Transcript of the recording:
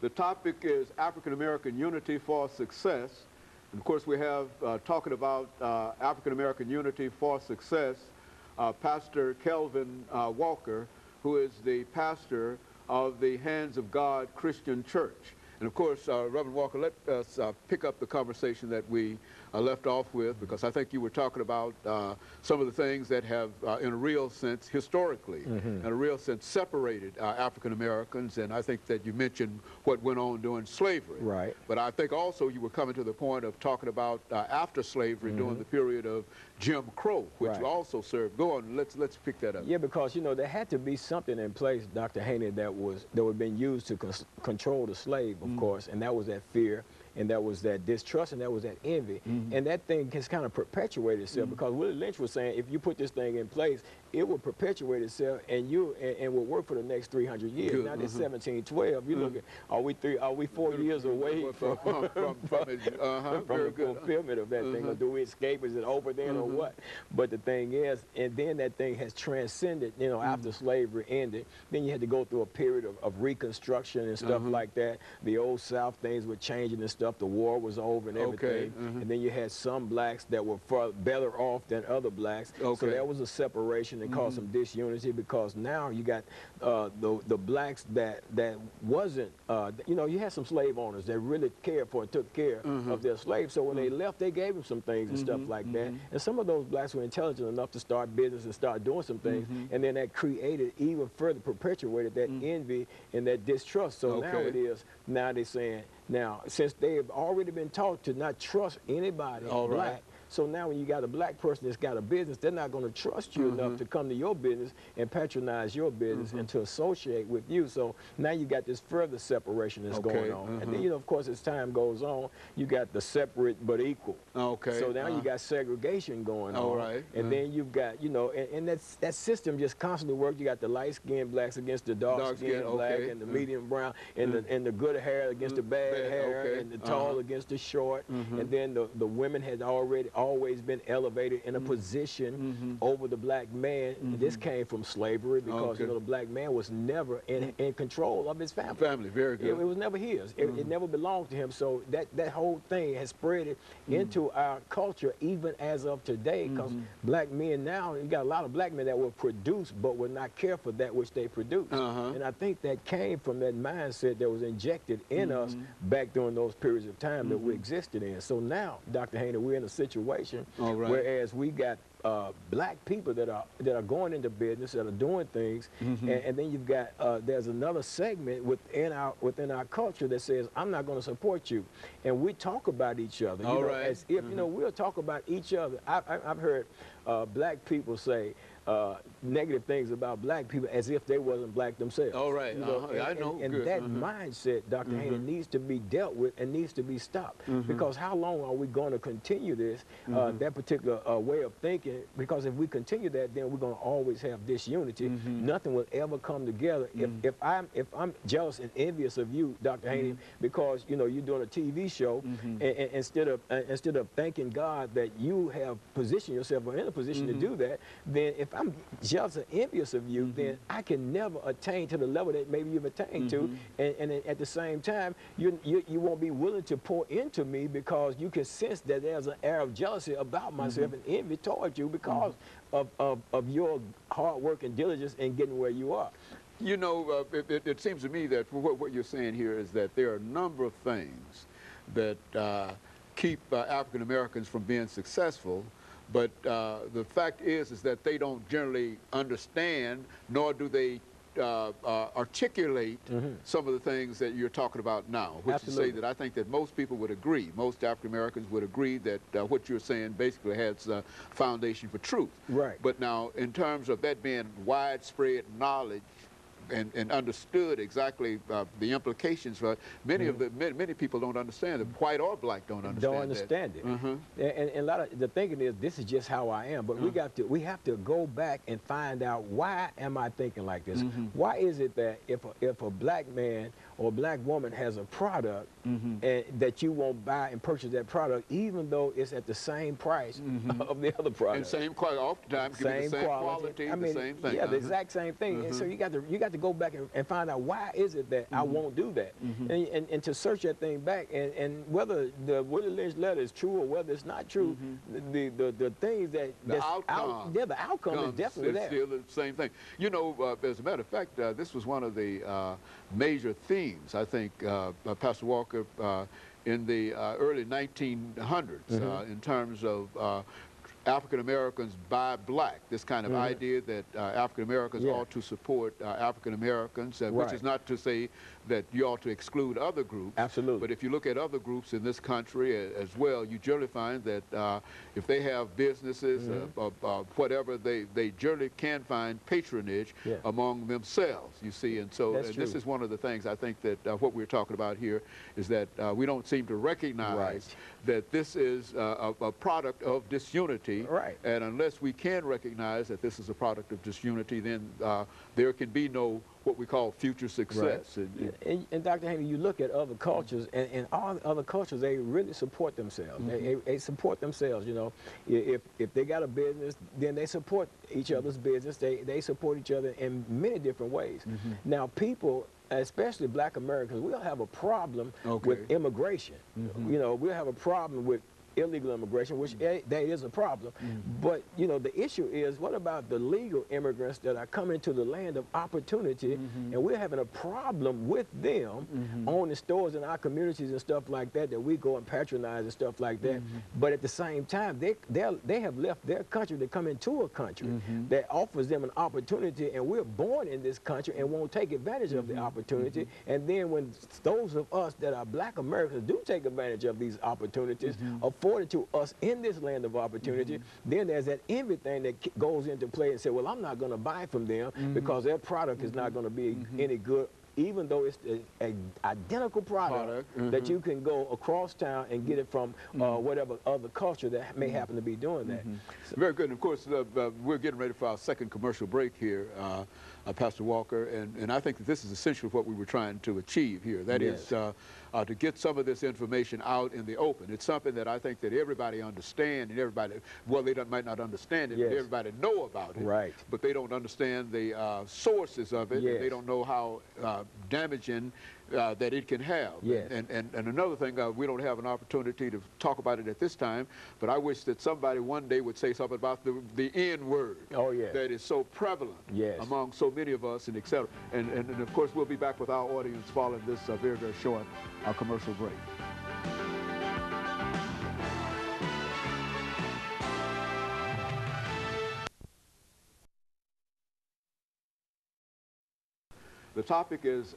The topic is African American unity for success. And of course, we have talking about African American unity for success, Pastor Kelvin Walker, who is the pastor of the Hands of God Christian Church. And of course, Reverend Walker, let us pick up the conversation that we left off with, because I think you were talking about some of the things that have, in a real sense, historically, in a real sense, separated African Americans. And I think that you mentioned what went on during slavery. Right. But I think also you were coming to the point of talking about after slavery, during the period of Jim Crow, which you also served. Go on, let's pick that up. Yeah, because, you know, there had to be something in place, Dr. Haney, that would have been used to control the slave, of course, and that was that fear, and that was that distrust, and that was that envy. And that thing has kind of perpetuated itself, because Willie Lynch was saying, if you put this thing in place, it will perpetuate itself, and will work for the next 300 years. Good. Now, this 1712, you look at, are we 4 years away from the fulfillment of that thing, or do we escape? Is it over then, or what? But the thing is, and then that thing has transcended, you know, after slavery ended. Then you had to go through a period of reconstruction and stuff like that. The old South, things were changing and stuff. The war was over and everything. And then you had some blacks that were far better off than other blacks. So there was a separation and caused some disunity, because now you got the blacks that wasn't, you know, you had some slave owners that really cared for and took care of their slaves. So when they left, they gave them some things and stuff like that. And some of those blacks were intelligent enough to start business and start doing some things. And then that created, even further perpetuated that envy and that distrust. So now it is, now they're saying, now, since they have already been taught to not trust anybody black, so now when you got a black person that's got a business, they're not going to trust you enough to come to your business and patronize your business and to associate with you. So now you got this further separation that's going on. And then, you know, of course, as time goes on, you got the separate but equal. So now you got segregation going on. And then you've got, you know, and that system just constantly works. You got the light-skinned blacks against the dark-skinned black, and the medium brown, and the good hair against the bad hair, and the tall against the short. And then the women had always been elevated in a position over the black man. This came from slavery, because you know, the black man was never in control of his family. Very good. It was never his. It never belonged to him. So that whole thing has spread it into our culture, even as of today, because black men now, you got a lot of black men that will produce but will not care for that which they produce. And I think that came from that mindset that was injected in us back during those periods of time that we existed in. So now, Dr. Haney, we're in a situation whereas we got black people that are going into business, that are doing things, and then you've got there's another segment within our culture that says, I'm not going to support you, and we talk about each other, you know, as if you know, we'll talk about each other. I've heard black people say negative things about black people as if they wasn't black themselves. You know, and that mindset, Dr. Haney, needs to be dealt with and needs to be stopped, because how long are we going to continue this, that particular way of thinking? Because if we continue that, then we're going to always have disunity. Nothing will ever come together. If I'm jealous and envious of you, Dr. Haney, because you know you're doing a TV show, and instead of thanking God that you have positioned yourself or in a position to do that, then if I'm jealous and envious of you, then I can never attain to the level that maybe you've attained to, and at the same time, you won't be willing to pour into me, because you can sense that there's an air of jealousy about myself and envy towards you, because of your hard work and diligence in getting where you are. You know, it seems to me that what you're saying here is that there are a number of things that keep African Americans from being successful. But the fact is that they don't generally understand, nor do they articulate some of the things that you're talking about now, which is to say that I think that most people would agree, most African Americans would agree that what you're saying basically has a foundation for truth. But now, in terms of that being widespread knowledge, and understood exactly the implications for it. Many people don't understand it. White or black don't understand it. And a lot of the thinking is, this is just how I am. But we have to go back and find out, why am I thinking like this? Why is it that if a black man or a black woman has a product and that you won't buy and purchase that product, even though it's at the same price of the other product? And same quality, oftentimes, the same quality, I mean, the same thing. Yeah, the exact same thing. And so you got to to go back and find out why is it that I won't do that, and to search that thing back, and whether the Willie Lynch letter is true or whether it's not true, the things that the outcome, the outcome is definitely there. Still the same thing. You know, as a matter of fact, this was one of the major themes, I think, Pastor Walker, in the early 1900s, in terms of African Americans by black, this kind of idea that African Americans ought to support African Americans, which is not to say that you ought to exclude other groups. Absolutely. But if you look at other groups in this country as well, you generally find that if they have businesses, whatever, they generally can find patronage among themselves, you see. And so this is one of the things I think that what we're talking about here is that we don't seem to recognize that this is a product of disunity. Right. And unless we can recognize that this is a product of disunity, then there can be no what we call future success. Right. And Dr. Haney, you look at other cultures, and all other cultures, they really support themselves. They support themselves, you know. If they got a business, then they support each other's business. They support each other in many different ways. Now, people, especially black Americans, we'll have a problem with immigration. You know, we'll have a problem with illegal immigration, which that is a problem. But, you know, the issue is, what about the legal immigrants that are coming to the land of opportunity, and we're having a problem with them owning stores in our communities and stuff like that, that we go and patronize and stuff like that. But at the same time, they have left their country to come into a country that offers them an opportunity, and we're born in this country and won't take advantage of the opportunity. And then when those of us that are black Americans do take advantage of these opportunities, afforded to us in this land of opportunity, then there's that envy thing that goes into play and say, well, I'm not going to buy from them because their product is not going to be any good, even though it's an identical product that you can go across town and get it from whatever other culture that may happen to be doing that. Very good. And of course, we're getting ready for our second commercial break here, Pastor Walker, and I think that this is essentially what we were trying to achieve here. That is to get some of this information out in the open. It's something that I think that everybody understands, and everybody, well, they might not understand it, but everybody know about it. Right. But they don't understand the sources of it, and they don't know how damaging that it can have. And another thing, we don't have an opportunity to talk about it at this time, but I wish that somebody one day would say something about the N word that is so prevalent among so many of us, and et cetera. And of course, we'll be back with our audience following this very, very short commercial break. The topic is